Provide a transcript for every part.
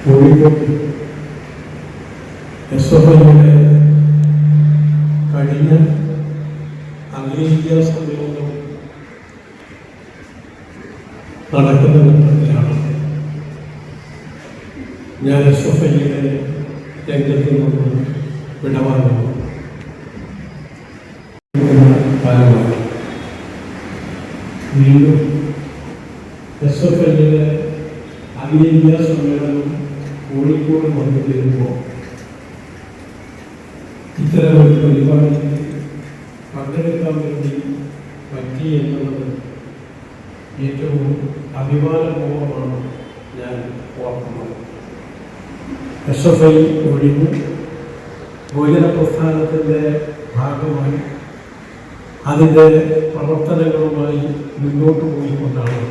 കോഴിക്കോട് SFIയുടെ കഴിഞ്ഞ അഖിലേന്ത്യാ സമ്മേളനം നടക്കുന്ന ഘട്ടത്തിലാണ് ഞാൻ SFIയുടെ രംഗത്ത് നിന്ന് വിടവാങ്ങുന്നു. കാലമായി വീണ്ടും SFIയുടെ അഖിലേന്ത്യാ സമ്മേളനം കോഴിക്കോട് വന്നു തീരുമ്പോൾ ഇത്തരമൊരു പരിപാടിയിൽ പങ്കെടുക്കാൻ വേണ്ടി പറ്റി എന്നുള്ളത് ഏറ്റവും അഭിമാനപൂർവ്വമാണ് ഞാൻ ഓർക്കുന്നത്. SFI ഒഴിഞ്ഞ് ഭോജന പ്രസ്ഥാനത്തിൻ്റെ ഭാഗമായി അതിൻ്റെ പ്രവർത്തനങ്ങളുമായി മുന്നോട്ട് പോയിക്കൊണ്ടാണ്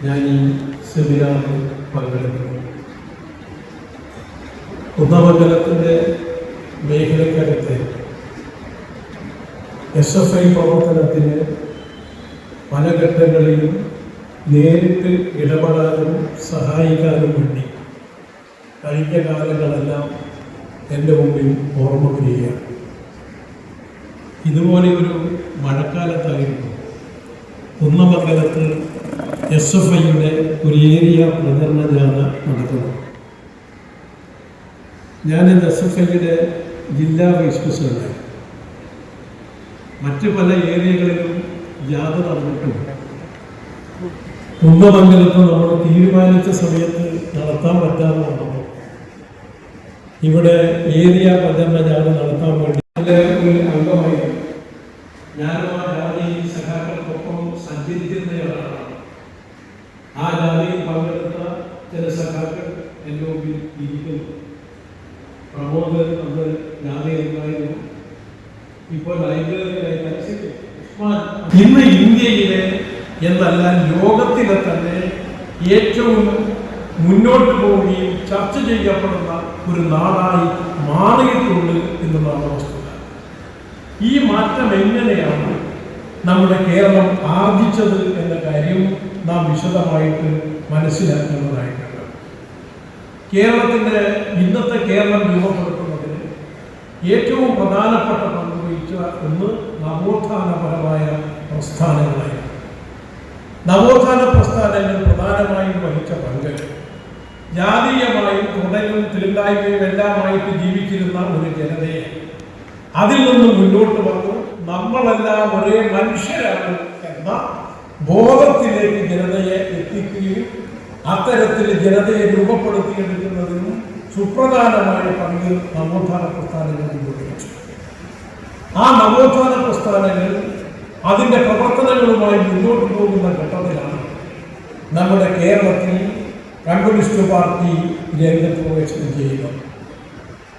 ഞാൻ ഈ സെമിനാറിൽ പങ്കെടുക്കുന്നത്. കുന്നമംഗലത്തിൻ്റെ മേഖലയ്ക്കകത്ത് SFI പ്രവർത്തനത്തിന് പല ഘട്ടങ്ങളിലും നേരിട്ട് ഇടപെടാനും സഹായിക്കാനും വേണ്ടി കഴിഞ്ഞ കാലങ്ങളെല്ലാം എൻ്റെ മുമ്പിൽ ഓർമ്മ വരികയാണ്. ഇതുപോലെ ഒരു മഴക്കാലത്തായിരുന്നു കുന്നമംഗലത്ത് SFIയുടെ ഒരു ഏരിയ പ്രചരണ ജാഥ നടത്തുന്നു. ഞാനിന്ന് SFIയുടെ ജില്ലാ വൈസ് പ്രസിഡന്റ്. മറ്റ് പല ഏരിയകളിലും ജാഥ നടന്നിട്ടുണ്ട്. കുന്നമംഗലത്ത് നമ്മൾ തീരുമാനിച്ച സമയത്ത് നടത്താൻ പറ്റാതെ വന്നപ്പോൾ ഇവിടെ ഏരിയ പ്രചരണ ജാഥ നടത്താൻ വേണ്ടി ഒരു അംഗമായി ഞാനും ആ ജാഥയിൽ സഖാക്കൾക്കൊപ്പം സഞ്ചരിക്കുന്നയാളാണ്. ആ ജാഥയിൽ പങ്കെടുത്ത ചില സഖാക്കൾ എൻ്റെ മുമ്പിൽ ഇരിക്കുന്നു. പ്രമോദ് അന്ന് ജാഥയുണ്ടായിരുന്നു. ഇപ്പോൾ ഇന്ന് ഇന്ത്യയിലെ എന്നല്ല ലോകത്തിലെ തന്നെ ഏറ്റവും മുന്നോട്ട് പോവുകയും ചർച്ച ചെയ്യപ്പെടുന്ന ഒരു നാടായി മാറിയിട്ടുണ്ട് എന്നുള്ളതാണ് വസ്തുത. ഈ മാറ്റം എങ്ങനെയാണ് നമ്മുടെ കേരളം ആർജിച്ചത് എന്ന കാര്യം നാം വിശദമായിട്ട് മനസ്സിലാക്കേണ്ടതായിട്ടുണ്ട്. കേരളത്തിൻ്റെ ഇന്നത്തെ കേരളം രൂപപ്പെടുത്തുന്നതിന് ഏറ്റവും പ്രധാനപ്പെട്ട പങ്ക് വഹിച്ച ഒന്ന് നവോത്ഥാനപരമായ പ്രസ്ഥാനങ്ങളായിരുന്നു. നവോത്ഥാന പ്രസ്ഥാനങ്ങൾ പ്രധാനമായും വഹിച്ച പങ്ക് ജാതീയമായും തുടരും തീണ്ടായ്മയും എല്ലാമായിട്ട് ജീവിച്ചിരുന്ന ഒരു ജനതയെ അതിൽ നിന്ന് മുന്നോട്ട് വന്നു നമ്മളെല്ലാം ഒരേ മനുഷ്യരാണ് എന്ന ബോധത്തിലേക്ക് ജനതയെ എത്തിക്കുകയും അത്തരത്തിൽ ജനതയെ രൂപപ്പെടുത്തിയെടുക്കുന്നതിനും സുപ്രധാനമായ പങ്ക് നവോത്ഥാന പ്രസ്ഥാനങ്ങൾ നിർവഹിച്ചു. ആ നവോത്ഥാന പ്രസ്ഥാനങ്ങൾ അതിൻ്റെ പ്രവർത്തനങ്ങളുമായി മുന്നോട്ട് പോകുന്ന ഘട്ടത്തിലാണ് നമ്മുടെ കേരളത്തിൽ കമ്മ്യൂണിസ്റ്റ് പാർട്ടി രംഗത്ത് പ്രവേശനം ചെയ്യുന്നത്.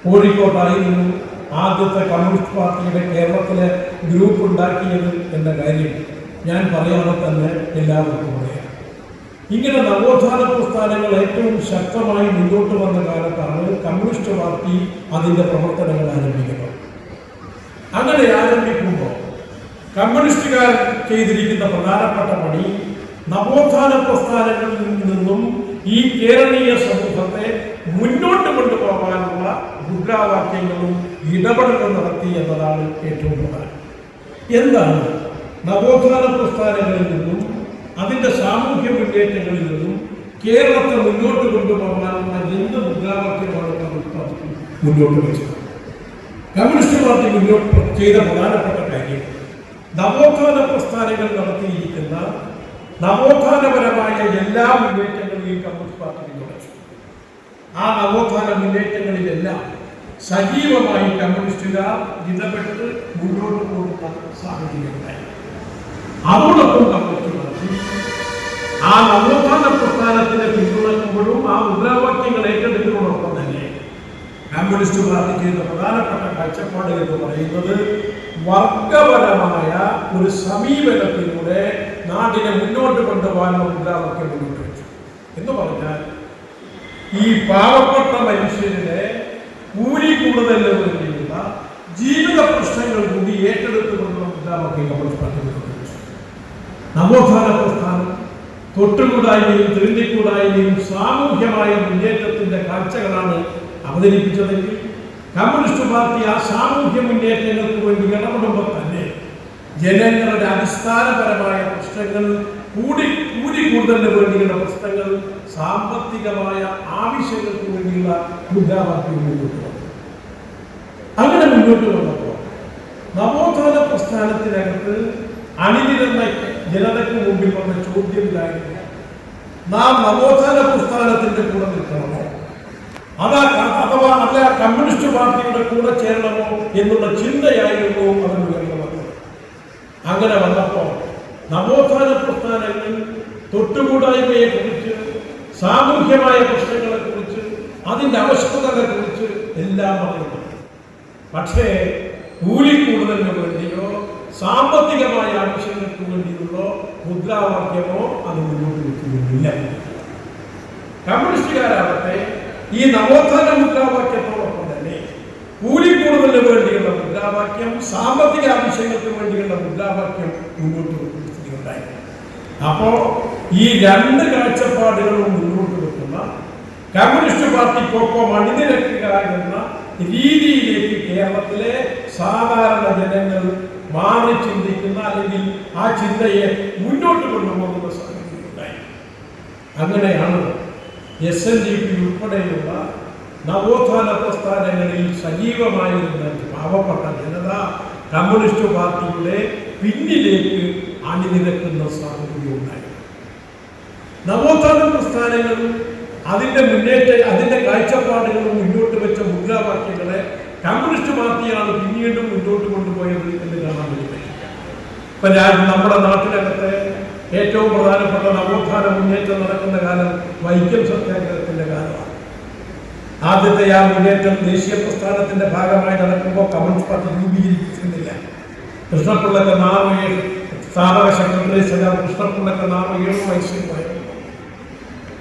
കോഴിക്കോട്ടായിരുന്നു ആദ്യത്തെ കമ്മ്യൂണിസ്റ്റ് പാർട്ടിയുടെ കേരളത്തിലെ ഗ്രൂപ്പ് ഉണ്ടാക്കിയത് എന്ന കാര്യം ഞാൻ പറയാതെ തന്നെ എല്ലാവർക്കും പറയാം. ഇങ്ങനെ നവോത്ഥാന പ്രസ്ഥാനങ്ങൾ ഏറ്റവും ശക്തമായി മുന്നോട്ട് വന്ന കാലത്താണ് കമ്മ്യൂണിസ്റ്റ് പാർട്ടി അതിൻ്റെ പ്രവർത്തനങ്ങൾ ആരംഭിക്കുന്നത്. അങ്ങനെ ആരംഭിക്കുമ്പോൾ കമ്മ്യൂണിസ്റ്റുകാർ ചെയ്തിരിക്കുന്ന പ്രധാനപ്പെട്ട പണി നവോത്ഥാന പ്രസ്ഥാനങ്ങളിൽ നിന്നും ഈ കേരളീയ സമൂഹത്തെ മുന്നോട്ട് കൊണ്ടുപോകാനുള്ള മുദ്രാവാക്യങ്ങളും ഇടപെടലും നടത്തി എന്നതാണ് ഏറ്റവും പ്രധാനം. എന്താണ് നവോത്ഥാന പ്രസ്ഥാനങ്ങളിൽ നിന്നും അതിൻ്റെ സാമൂഹ്യ മുന്നേറ്റങ്ങളിൽ നിന്നും കേരളത്തെ മുന്നോട്ട് കൊണ്ടുപോകാനുള്ള എന്ത് മുദ്രാവാക്യമാണ് കമ്മ്യൂണിസ്റ്റ് പാർട്ടി മുന്നോട്ട് വെച്ചത്? കമ്മ്യൂണിസ്റ്റ് പാർട്ടി മുന്നോട്ട് ചെയ്ത പ്രധാനപ്പെട്ട കാര്യം നവോത്ഥാന പ്രസ്ഥാനങ്ങൾ നടത്തിയിരിക്കുന്ന നവോത്ഥാനപരമായ എല്ലാ മുന്നേറ്റങ്ങളെയും കമ്മ്യൂണിസ്റ്റ് പാർട്ടി പിന്തുണച്ചു. ആ നവോത്ഥാന മുന്നേറ്റങ്ങളിലെല്ലാം സജീവമായി കമ്മ്യൂണിസ്റ്റുകാർ ഇടപെട്ട് മുന്നോട്ട് പോകുന്ന സാഹചര്യമുണ്ടായി. അതോടൊപ്പം കമ്മ്യൂണിസ്റ്റ് പാർട്ടി ആ നവോത്ഥാന പ്രസ്ഥാനത്തിനെ പിന്തുണക്കുമ്പോഴും ആ മുദ്രാവാക്യങ്ങൾ ഏറ്റെടുക്കുന്നതോടൊപ്പം തന്നെ കമ്മ്യൂണിസ്റ്റ് പാർട്ടി ചെയ്ത പ്രധാനപ്പെട്ട കാഴ്ചപ്പാട് എന്ന് പറയുന്നത് വർഗപരമായ ഒരു സമീപനത്തിലൂടെ നാടിനെ മുന്നോട്ട് കൊണ്ടുപോകാനുള്ള മുദ്രാവാക്യം മുന്നോട്ട് വെച്ചു. എന്ന് പറഞ്ഞാൽ ഈ പാവപ്പെട്ട മനുഷ്യരുടെ കൂലി കൂടുതൽ ചെയ്യുന്ന ജീവിത പ്രശ്നങ്ങൾ കൂടി ഏറ്റെടുത്തുകൊണ്ടുള്ള മുദ്രാവാക്യം കമ്മ്യൂണിസ്റ്റ് പാർട്ടി മുന്നോട്ട് വെച്ചു. നവോത്ഥാന പ്രസ്ഥാനം തൊട്ടുകൂടായ്മയും തീണ്ടിക്കൂടായ്മയും സാമൂഹ്യമായ മുന്നേറ്റത്തിന്റെ കാഴ്ചകളാണ് അവതരിപ്പിച്ചതെങ്കിൽ കമ്മ്യൂണിസ്റ്റ് പാർട്ടി ആ സാമൂഹ്യ മുന്നേറ്റങ്ങൾക്ക് വേണ്ടി ഇടപെടുമ്പോൾ തന്നെ ജനങ്ങളുടെ അടിസ്ഥാനപരമായ പ്രശ്നങ്ങൾ കൂടുതലിന് വേണ്ടിയുള്ള പ്രശ്നങ്ങൾ, സാമ്പത്തികമായ ആവശ്യങ്ങൾക്ക് വേണ്ടിയുള്ള മുദ്രാവാക്യം മുന്നോട്ട് വന്നു. അങ്ങനെ മുന്നോട്ട് വന്നപ്പോൾ നവോത്ഥാന പ്രസ്ഥാനത്തിനകത്ത് അണിനിരന്ന ജനതയ്ക്ക് മുമ്പിൽ വന്ന ചോദ്യം ഇതായിരുന്നു: നാം നവോത്ഥാന പ്രസ്ഥാനത്തിന്റെ കൂടെ നിൽക്കണമോ, അഥവാ അല്ല കമ്മ്യൂണിസ്റ്റ് പാർട്ടിയുടെ കൂടെ ചേരണമോ എന്നുള്ള ചിന്തയായിരുന്നു അവർ ഉയർന്നു വന്നത്. അങ്ങനെ വന്നപ്പോൾ നവോത്ഥാന പ്രസ്ഥാനങ്ങൾ തൊട്ടുകൂടായ്മയെ കുറിച്ച്, സാമൂഹ്യമായ പ്രശ്നങ്ങളെ കുറിച്ച്, അതിൻ്റെ ആവശ്യകതകളെ കുറിച്ച് എല്ലാം പറയുന്നു. പക്ഷേ കൂലിക്കൂടുതലിന് വേണ്ടിയോ സാമ്പത്തികമായ ആവശ്യങ്ങൾക്ക് വേണ്ടിയുള്ള മുദ്രാവാക്യമോ അത് മുന്നോട്ട് വെക്കുന്നില്ല. കമ്മ്യൂണിസ്റ്റുകാരാവട്ടെ ഈ നവോത്ഥാന മുദ്രാവാക്യത്തോടൊപ്പം തന്നെ കൂലിക്കൂടുതലിന് വേണ്ടിയുള്ള മുദ്രാവാക്യം, സാമ്പത്തിക ആവശ്യങ്ങൾക്ക് വേണ്ടിയുള്ള മുദ്രാവാക്യം മുന്നോട്ട് വെക്കുകയുണ്ടായി. അപ്പോ ഈ രണ്ട് കാഴ്ചപ്പാടുകളും മുന്നോട്ട് വെക്കുന്ന കമ്മ്യൂണിസ്റ്റ് പാർട്ടിക്കൊപ്പം അണിനിരക്കുക എന്ന രീതിയിലേക്ക് കേരളത്തിലെ സാധാരണ ജനങ്ങൾ മാറി ചിന്തിക്കുന്ന, അല്ലെങ്കിൽ ആ ചിന്തയെ മുന്നോട്ട് കൊണ്ടുപോകുന്ന സാഹചര്യം ഉണ്ടായി. അങ്ങനെയാണ് SNDP ഉൾപ്പെടെയുള്ള നവോത്ഥാന പ്രസ്ഥാനങ്ങളിൽ സജീവമായിരുന്ന പാവപ്പെട്ട ജനത കമ്മ്യൂണിസ്റ്റ് പാർട്ടിയുടെ പിന്നിലേക്ക് അണിനിരക്കുന്ന സാഹചര്യം ഉണ്ടായി. നവോത്ഥാന പ്രസ്ഥാനങ്ങൾ അതിന്റെ കാഴ്ചപ്പാടുകളും മുന്നോട്ട് വെച്ച മുദ്രാവാക്യങ്ങളെ കമ്മ്യൂണിസ്റ്റ് പാർട്ടിയാണ് പിന്നീടും മുന്നോട്ട് കൊണ്ടുപോയത് എന്ന് കാണാൻ കഴിയും. ഇപ്പൊ നമ്മുടെ നാട്ടിനകത്തെ ഏറ്റവും പ്രധാനപ്പെട്ട നവോത്ഥാന മുന്നേറ്റം നടക്കുന്ന കാലം വൈക്കം സത്യാഗ്രഹത്തിന്റെ കാലമാണ്. ആദ്യത്തെ ആ മുന്നേറ്റം ദേശീയ പ്രസ്ഥാനത്തിന്റെ ഭാഗമായി നടക്കുമ്പോൾ കമ്മ്യൂണിസ്റ്റ് പാർട്ടി രൂപീകരിച്ചിരുന്നില്ല. കൃഷ്ണപിള്ളക്ക് 4 സ്ഥാപക സെക്രട്ടറി കൃഷ്ണപിള്ളക്ക് 7 വയസ്സുമായിരുന്നു.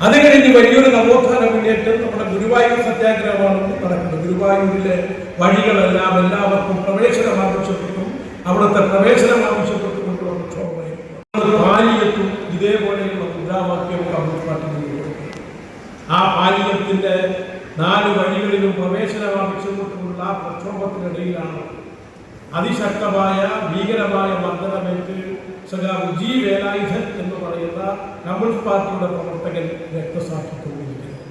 അത് കഴിഞ്ഞ് വലിയൊരു നവോത്ഥാന മുന്നേറ്റം നമ്മുടെ ഗുരുവായൂർ സത്യാഗ്രഹമാണ് നടക്കുന്നത്. ഗുരുവായൂരിലെ വഴികളെല്ലാം എല്ലാവർക്കും പ്രവേശനം ആവശ്യപ്പെട്ടും അവിടുത്തെ പ്രവേശനം ആവശ്യപ്പെട്ടുകൊണ്ടുള്ള പ്രക്ഷോഭമായിരുന്നു. പാലിയത്തും ഇതേപോലെയുള്ള മുദ്രാവാക്യം കമ്മ്യൂണിസ്റ്റ് പാർട്ടി മുന്നോട്ട്. ആ പാലിയത്തിന്റെ 4 വഴികളിലും പ്രവേശനം ആവശ്യപ്പെട്ടുള്ള പ്രക്ഷോഭത്തിനിടയിലാണ് അതിശക്തമായ ഭീകരമായ മർദ്ദനമേറ്റ് സഖാവ് ജി വേലായുധൻ എന്ന് പറയുന്ന കമ്മ്യൂണിസ്റ്റ് പാർട്ടിയുടെ പ്രവർത്തകൻ രക്തസാക്ഷിത്വം വഹിക്കുന്നത്.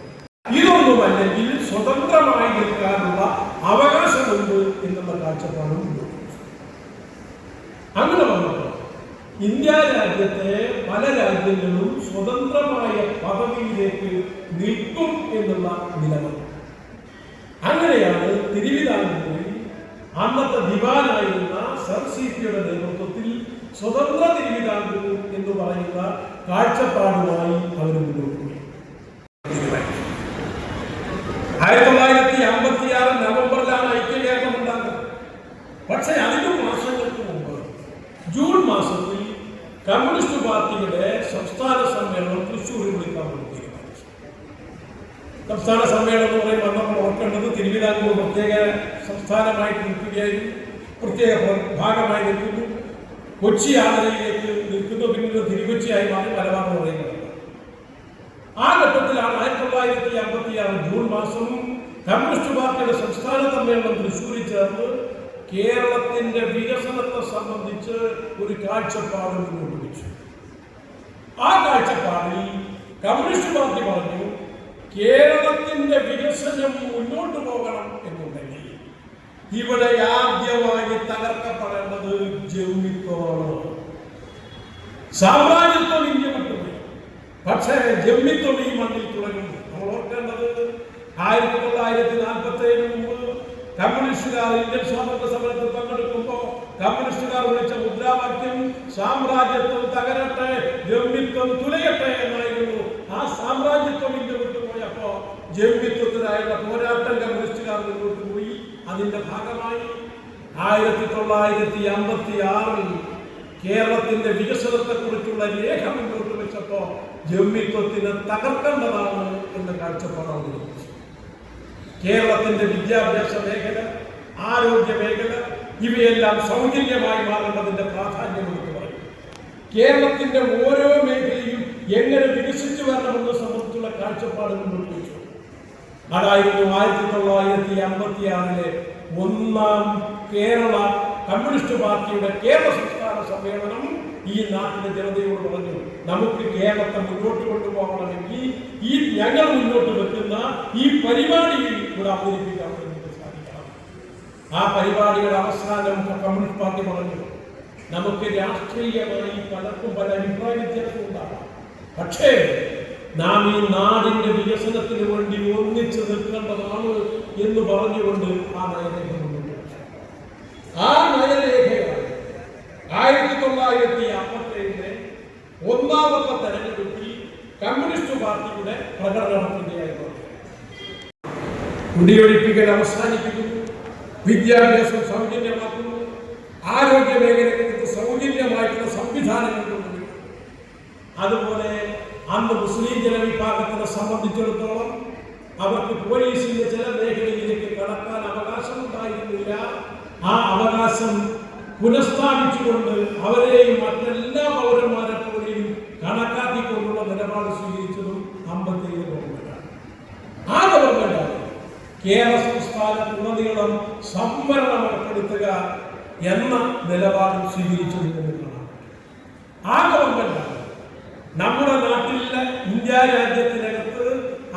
ഇതൊന്നുമല്ലെങ്കിൽ സ്വതന്ത്രമായി നിൽക്കാനുള്ള അവകാശമുണ്ട് എന്നുള്ള കാഴ്ചപ്പാടും അങ്ങനെ വന്നപ്പോൾ ഇന്ത്യ രാജ്യത്തെ പല രാജ്യങ്ങളും സ്വതന്ത്രമായ പദവിയിലേക്ക് നിൽക്കും എന്നുള്ള നിലപാട്. അങ്ങനെയാണ് തിരുവിതാംകൂറിൽ അന്നത്തെ ദിവാനായിരുന്ന സർ CP-യുടെ നേതൃത്വത്തിൽ സ്വതന്ത്ര തിരുവിതാംകൂർ എന്ന് പറയുന്ന കാഴ്ചപ്പാടുമായി അവർ മുന്നോട്ട് പോയി. 1956 നവംബറിലാണ് ഐക്യകേരളം ഉണ്ടാകുന്നത്. പക്ഷേ അതിന് മാസങ്ങൾക്ക് മുമ്പ് ജൂൺ മാസത്തിൽ കമ്മ്യൂണിസ്റ്റ് പാർട്ടിയുടെ സംസ്ഥാന സമ്മേളനം തൃശ്ശൂരിൽ വിളിക്കാൻ വേണ്ടി തീരുമാനിച്ചു. സംസ്ഥാന സമ്മേളനം എന്ന് പറയുമ്പോൾ നമ്മൾ ഓർക്കേണ്ടത് തിരുവിതാംകൂർ പ്രത്യേക സംസ്ഥാനമായിട്ട് നിൽക്കുകയായിരുന്നു, പ്രത്യേക ഭാഗമായി നിൽക്കുന്നു. കൊച്ചി ആദരയിലേക്ക് നിൽക്കുന്നു, പിന്നീട് തിരുക്കൊച്ചിയായി മാറി മലബാർ പറയുന്നത്. ആ ഘട്ടത്തിലാണ് 1956 ജൂൺ മാസം കമ്മ്യൂണിസ്റ്റ് പാർട്ടിയുടെ സംസ്ഥാന സമ്മേളനം തൃശ്ശൂരിൽ ചേർന്ന് കേരളത്തിന്റെ വികസനത്തെ സംബന്ധിച്ച് ഒരു കാഴ്ചപ്പാട് മുന്നോട്ട് വെച്ചു. ആ കാഴ്ചപ്പാടിൽ കമ്മ്യൂണിസ്റ്റ് പാർട്ടി പറഞ്ഞു, കേരളത്തിന്റെ വികസനം മുന്നോട്ട് പോകണം എന്നുണ്ടെങ്കിൽ ഇവിടെ ആദ്യമായി തകർക്കപ്പെടേണ്ടത് ജന്മിത്വമാണ്. സാമ്രാജ്യത്വം ഇന്ത്യ വിട്ടുപോയി, പക്ഷേ ജന്മിത്വം ഈ മണ്ണിൽ തുടങ്ങുന്നു. നമ്മൾ ഓർക്കേണ്ടത് 1947 മുമ്പ് കമ്മ്യൂണിസ്റ്റുകാർ ഇന്ത്യൻ സ്വാതന്ത്ര്യ സമരത്തിൽ പങ്കെടുക്കുമ്പോൾ കമ്മ്യൂണിസ്റ്റുകാർ വിളിച്ച മുദ്രാവാക്യം സാമ്രാജ്യത്വം തകരട്ടെ, ജന്മിത്വം തുലയട്ടെ എന്നായിരുന്നു. ആ സാമ്രാജ്യത്വം ഇന്ത്യ വിട്ടുപോയപ്പോ ജന്മിത്വത്തിനായുള്ള പോരാട്ടം കമ്മ്യൂണിസ്റ്റുകാർ മുന്നോട്ട് പോയി. അതിന്റെ ഭാഗമായി 1956 കേരളത്തിന്റെ വികസനത്തെ കുറിച്ചുള്ള രേഖ മുന്നോട്ട് വെച്ചപ്പോ ജന്മിത്വത്തിന് തകർക്കേണ്ടതാണ് എന്ന കാഴ്ചപ്പാടാണ്. കേരളത്തിന്റെ വിദ്യാഭ്യാസ മേഖല, ആരോഗ്യ മേഖല ഇവയെല്ലാം സൗജന്യമായി മാറേണ്ടതിന്റെ പ്രാധാന്യം എന്ന് പറയും. കേരളത്തിന്റെ ഓരോ മേഖലയും എങ്ങനെ വികസിച്ചു വരണമെന്ന് സംബന്ധിച്ചുള്ള കാഴ്ചപ്പാട് മുന്നോട്ട് വെച്ചു. അതായിരുന്നു 1956 ഒന്നാം കേരള കമ്മ്യൂണിസ്റ്റ് പാർട്ടിയുടെ കേരള സംസ്ഥാന സമ്മേളനം ഈ നാട്ടിലെ ജനതയോട് പറഞ്ഞു, നമുക്ക് കേരളത്തെ മുന്നോട്ട് കൊണ്ടുപോകണമെങ്കിൽ ഈ ഞങ്ങൾ മുന്നോട്ട് വെക്കുന്ന ഈ പരിപാടി ഇവിടെ അവതരിപ്പിക്കാൻ വേണ്ടി സാധിക്കണം. ആ പരിപാടിയുടെ അവസാനം കമ്മ്യൂണിസ്റ്റ് പാർട്ടി പറഞ്ഞു, നമുക്ക് രാഷ്ട്രീയമായി പലർക്കും പല അഭിപ്രായ വ്യത്യാസം ഉണ്ടാകാം, പക്ഷേ നാം ഈ നാടിന്റെ വികസനത്തിന് വേണ്ടി ഒന്നിച്ചു നിൽക്കേണ്ടതാണ് എന്ന് പറഞ്ഞുകൊണ്ട് ആ നയരേഖ മുന്നോട്ട് വെച്ചു. ആ നയരേഖയാണ് 1957 ഒന്നാമത്തെ തെരഞ്ഞെടുപ്പിൽ കമ്മ്യൂണിസ്റ്റ് പാർട്ടിയുടെ പ്രകടനത്തിന്റെ കുടിയൊഴിപ്പിക്കൽ അവസാനിപ്പിക്കുന്നു, വിദ്യാഭ്യാസം സൗജന്യമാക്കുന്നു, ആരോഗ്യ മേഖലയ്ക്ക് സൗജന്യമായിട്ടുള്ള സംവിധാനങ്ങൾ കൊണ്ടുവരും. അതുപോലെ അന്ന് മുസ്ലിം ജനവിഭാഗത്തിനെ സംബന്ധിച്ചിടത്തോളം അവർക്ക് പോലീസിന്റെ ചില മേഖലയിലേക്ക് കടക്കാൻ അവകാശമുണ്ടായിരുന്നില്ല. ആ അവകാശം പുനഃസ്ഥാപിച്ചുകൊണ്ട് അവരെയും മറ്റെല്ലാ പൗരന്മാരെ പോലെയും കണക്കാക്കിക്കൊണ്ടുള്ള നിലപാട് സ്വീകരിച്ചതും 57 ഗവൺമെന്റാണ്. ആ ഗവൺമെന്റാണ് കേരള സംസ്ഥാനത്തുടനീളം സംവരണം ഏർപ്പെടുത്തുക എന്ന നിലപാട് സ്വീകരിച്ചത് എന്നുള്ളതാണ്. ആ ഗവൺമെന്റാണ് നമ്മുടെ നാട്ടിലെ ഇന്ത്യ രാജ്യത്തിനകത്ത്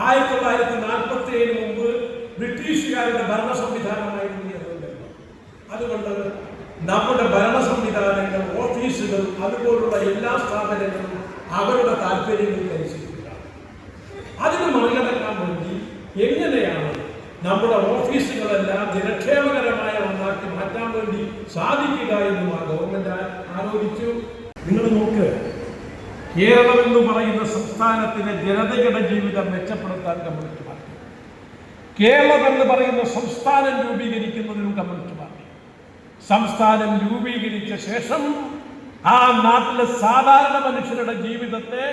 1947 മുമ്പ് ബ്രിട്ടീഷുകാരുടെ ഭരണ സംവിധാനമായിരുന്നു. അതുകൊണ്ട് നമ്മുടെ ഭരണ സംവിധാനങ്ങൾ, ഓഫീസുകൾ, അതുപോലുള്ള എല്ലാ സ്ഥാപനങ്ങളും അവരുടെ താല്പര്യങ്ങൾക്കനുസരിച്ചിട്ടാണ്. അതിന് മറികടക്കാൻ വേണ്ടി എങ്ങനെയാണ് നമ്മുടെ ഓഫീസുകളെല്ലാം ജനക്ഷേമകരമായ ഒന്നാക്കി മാറ്റാൻ വേണ്ടി സാധിക്കുക എന്നും ആ ഗവൺമെന്റ് ആലോചിച്ചു. നിങ്ങൾ നോക്ക്, കേരളം എന്ന് പറയുന്ന സംസ്ഥാനത്തിലെ ജനതയുടെ ജീവിതം മെച്ചപ്പെടുത്താൻ കമ്മ്യൂണിസ്റ്റ് പാർട്ടി, കേരളം എന്ന് പറയുന്ന സംസ്ഥാനം രൂപീകരിക്കുന്നതിനും കമ്മ്യൂണിസ്റ്റ് പാർട്ടി, സംസ്ഥാനം രൂപീകരിച്ച ശേഷം ആ നാട്ടിലെ സാധാരണ മനുഷ്യരുടെ ജീവിതത്തെ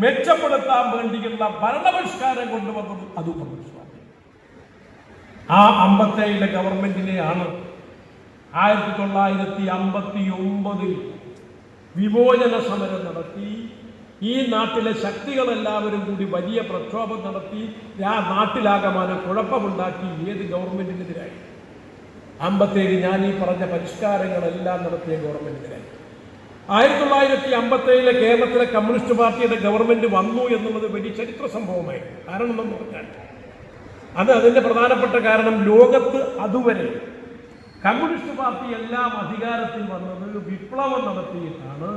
മെച്ചപ്പെടുത്താൻ വേണ്ടിയുള്ള ഭരണപരിഷ്കാരം കൊണ്ടുവന്നത് അതും കമ്മ്യൂണിസ്റ്റ് പാർട്ടി. ആ 57 ഗവൺമെന്റിനെയാണ് 1959 വിമോചന സമരം നടത്തി ഈ നാട്ടിലെ ശക്തികളെല്ലാവരും കൂടി വലിയ പ്രക്ഷോഭം നടത്തി ആ നാട്ടിലാകമാനം കുഴപ്പമുണ്ടാക്കി. ഏത് ഗവൺമെന്റിനെതിരായി? 57 ഞാൻ ഈ പറഞ്ഞ പരിഷ്കാരങ്ങളെല്ലാം നടത്തിയ ഗവൺമെന്റിനെതിരായി. 1957 കേരളത്തിലെ കമ്മ്യൂണിസ്റ്റ് പാർട്ടിയുടെ ഗവൺമെന്റ് വന്നു എന്നുള്ളത് വലിയ ചരിത്ര സംഭവമായി. കാരണം എന്ന് പറഞ്ഞാൽ അതിന്റെ പ്രധാനപ്പെട്ട കാരണം, ലോകത്ത് അതുവരെ കമ്മ്യൂണിസ്റ്റ് പാർട്ടി എല്ലാം അധികാരത്തിൽ വന്നത് വിപ്ലവം നടത്തിയിട്ടാണ്,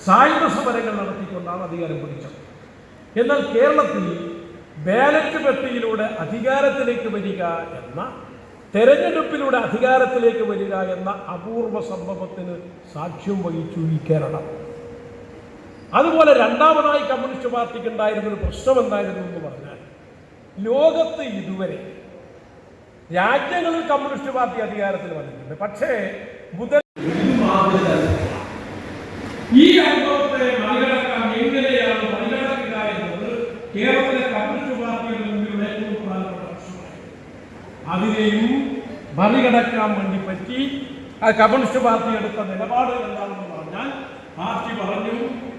സായുധ സമരങ്ങൾ നടത്തിക്കൊണ്ടാണ് അധികാരം പിടിച്ചത്. എന്നാൽ കേരളത്തിൽ ബാലറ്റ് പെട്ടിയിലൂടെ അധികാരത്തിലേക്ക് വരിക എന്ന, തെരഞ്ഞെടുപ്പിലൂടെ അധികാരത്തിലേക്ക് വരിക എന്ന അപൂർവ സംഭവത്തിന് സാക്ഷ്യം വഹിച്ചു ഈ കേരളം. അതുപോലെ രണ്ടാമതായി കമ്മ്യൂണിസ്റ്റ് പാർട്ടിക്ക് ഉണ്ടായിരുന്നൊരു പ്രശ്നം എന്തായിരുന്നു എന്ന് പറഞ്ഞാൽ, ലോകത്ത് ഇതുവരെ രാജ്യങ്ങളിൽ കമ്മ്യൂണിസ്റ്റ് പാർട്ടി അധികാരത്തിൽ വന്നിട്ടുണ്ട്, പക്ഷേ ഈ അനുഭവത്തെ മറികടക്കാൻ എങ്ങനെയാണ് മറികടക്കുക എന്നത് കേരളത്തിലെ കമ്മ്യൂണിസ്റ്റ് പാർട്ടിയുടെ മുമ്പിലുള്ള ഏറ്റവും പ്രധാനപ്പെട്ട പ്രശ്നമാണ്. അതിനെയും മറികടക്കാൻ വേണ്ടി പറ്റി കമ്മ്യൂണിസ്റ്റ് പാർട്ടി എടുത്ത നിലപാട് എന്താണെന്ന് പറഞ്ഞാൽ, പാർട്ടി പറഞ്ഞു,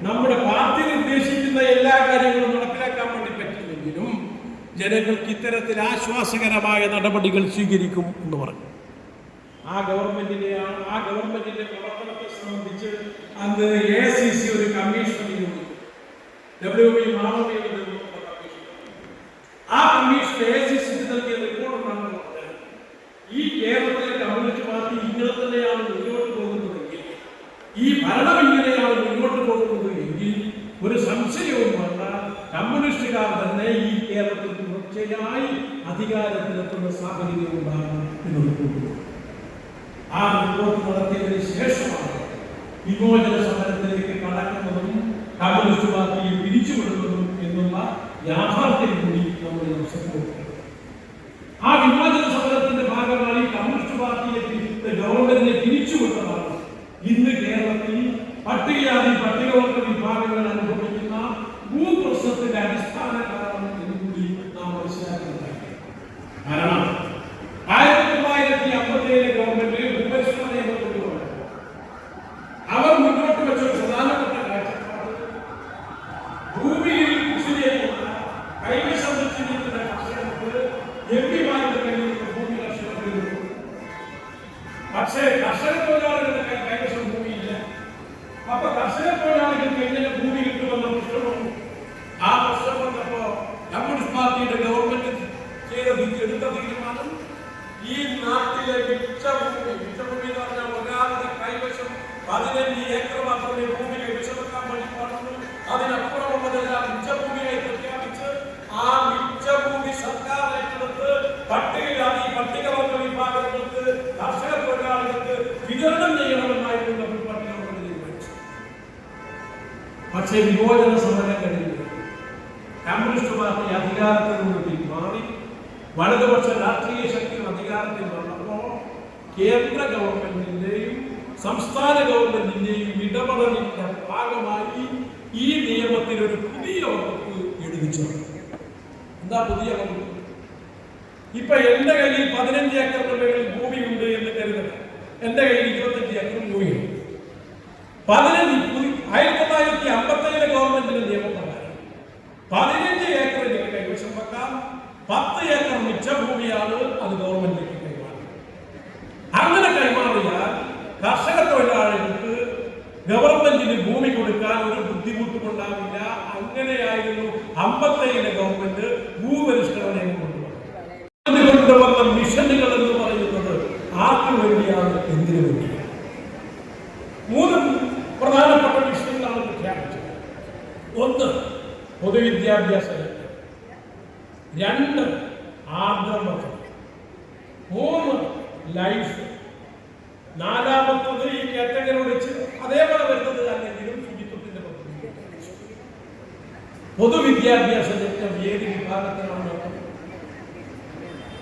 നമ്മുടെ പാർട്ടി നിർദ്ദേശിക്കുന്ന എല്ലാ കാര്യങ്ങളും നടപ്പിലാക്കാൻ വേണ്ടി പറ്റില്ലെങ്കിലും ജനങ്ങൾക്ക് ഇത്തരത്തിൽ ആശ്വാസകരമായ നടപടികൾ സ്വീകരിക്കും എന്ന് പറഞ്ഞു. ആ ഗവൺമെന്റിന്റെ പ്രവർത്തനത്തെ സംബന്ധിച്ച് അന്ന് AICC ഒരു കമ്മീഷൻ നിയോഗിച്ചു. WB മാധവിയുടെ നേതൃത്വത്തിലുള്ള കമ്മീഷൻ. ആ കമ്മീഷൻ AICC നൽകിയ റിപ്പോർട്ടാണ് പറഞ്ഞത്, ഈ കേരളത്തിലെ കമ്മ്യൂണിസ്റ്റ് പാർട്ടി ഇങ്ങനെ തന്നെയാണ് മുന്നോട്ട് പോകുന്നതെങ്കിൽ, ഈ ഭരണം ഇങ്ങനെയാണ് മുന്നോട്ട് പോകുന്നത് എങ്കിൽ ഒരു സംശയവും വേണ്ട, കമ്മ്യൂണിസ്റ്റുകാർ തന്നെ ഈ കേരളത്തിൽ തുടർച്ചയായി അധികാരത്തിലെത്തുന്ന സാഹചര്യം ഉണ്ടാകും എന്ന് റിപ്പോർട്ട്. ആ റിപ്പോർട്ട് നടത്തിയതിന് ശേഷമാണ് വിമോചന സമരത്തിലേക്ക് കടക്കുന്നതും കമ്മ്യൂണിസ്റ്റ് പാർട്ടിയെ പിരിച്ചുവിടുന്നതും എന്നുള്ള യാഥാർത്ഥ്യം കൂടി നമ്മൾ മനസ്സിലാക്കുന്നത്. ആ വിമോചന സമരത്തിന്റെ ഭാഗമായി കമ്മ്യൂണിസ്റ്റ് പാർട്ടിയെ ഗവൺമെന്റിനെ പിരിച്ചുവിട്ടതാണ് ഇന്ന് കേരളത്തിൽ പട്ടികജാതി പട്ടികവർഗ വിഭാഗങ്ങൾ അനുഭവിക്കുന്ന ഭൂപ്രശ്നത്തിന്റെ അടിസ്ഥാന കാരണം എന്ന് കൂടി നാം മനസ്സിലാക്കുന്നുണ്ടായി. കാരണം 1957 ഗവൺമെന്റ് ഭൂപരിഷ്കരണ നിയമം കൊണ്ടുവന്നു. അവർ മുന്നോട്ട് വെച്ച പ്രധാനപ്പെട്ട കാഴ്ചപ്പാട്, കർഷക തൊഴിലാളികളുടെ കൈവശം ഭൂമിയില്ല. അപ്പൊ കർഷക തൊഴിലാളികൾക്ക് എങ്ങനെ ഭൂമി കിട്ടുമെന്ന പ്രശ്നവും ആ പ്രശ്നം വന്നപ്പോ കമ്മ്യൂണിസ്റ്റ് പാർട്ടിയുടെ ഗവൺമെന്റ് എടുത്ത തീരുമാനം ഈ നാട്ടിലെ മിച്ചഭൂമി എന്ന് പറഞ്ഞാൽ ഒരാളുടെ കൈവശം 15 ഏക്കർ മാത്രമേ ഭൂമി കൈവശം വെക്കാൻ വേണ്ടി പാടുള്ളൂ. അതിനപ്പുറമുള്ളതെല്ലാം മിച്ചഭൂമിയായി പ്രഖ്യാപിച്ച് ആ മിച്ചഭൂമി സർക്കാർ ഏറ്റെടുത്ത് പട്ടികവർഗ വിഭാഗങ്ങൾക്ക് കർഷക തൊഴിലാളികൾക്ക് വിതരണം ചെയ്യണമെന്നായിരുന്നു പാർട്ടി തീരുമാനിച്ചു. പക്ഷേ വിമോചന സമരം കഴിഞ്ഞു കമ്മ്യൂണിസ്റ്റ് പാർട്ടി അധികാരത്തിൽ നിന്ന് പിന്മാറി വലതുപക്ഷ രാഷ്ട്രീയ ശക്തികൾ അധികാരത്തിൽ വന്നപ്പോൾ കേന്ദ്ര ഗവൺമെന്റിന്റെയും സംസ്ഥാന ഗവൺമെന്റിന്റെയും ഇടപെടലിന്റെ ഭാഗമായി ഈ നിയമത്തിൽ ഒരു പുതിയ വകുപ്പ് എഴുതിച്ചു. എന്താ പുതിയ വകുപ്പ്? ഇപ്പൊ എന്റെ കയ്യിൽ 15 ഏക്കറിന് മേളിൽ ഭൂമിയുണ്ട് എന്ന് കരുതണം. എന്റെ കയ്യിൽ 25 ഏക്കർ ഭൂമിയുണ്ട്. 1957 ഗവൺമെന്റിന്റെ നിയമപ്രകാരം 15 ഏക്കർ എനിക്ക് കൈവശം വെക്കാം. 10 ഏക്കർ മിച്ചഭൂമിയാണ് അത് ഗവൺമെന്റിലേക്ക് കൈമാറുന്നത്. അങ്ങനെ കൈമാറിയാൽ കർഷക തൊഴിലാളികൾക്ക് ഗവൺമെന്റിന് ഭൂമി കൊടുക്കാൻ ഒരു ബുദ്ധിമുട്ടുമുണ്ടാവില്ല. അങ്ങനെയായിരുന്നു 57 ഗവൺമെന്റ് ഭൂപരിഷ്കരണ നിയമം കൊണ്ടുവന്ന മിഷനുകൾ എന്ന് പറയുന്നത് ആർക്കു വേണ്ടിയാണ്, എന്തിനു വേണ്ടിയാണ്? 3 പ്രധാനപ്പെട്ട മിഷനുകളാണ് പ്രഖ്യാപിച്ചത്. 1 പൊതുവിദ്യാഭ്യാസ രംഗം, 2 ആർദ്രം പദ്ധതി, 3 ലൈഫ്, 4 ഈ കാറ്റഗറിയോട് അതേപോലെ വരുന്നത് അല്ലെങ്കിലും ശുചിത്വത്തിന്റെ പദ്ധതി. പൊതുവിദ്യാഭ്യാസ രംഗം ഏത് വിഭാഗത്തിലാണ്?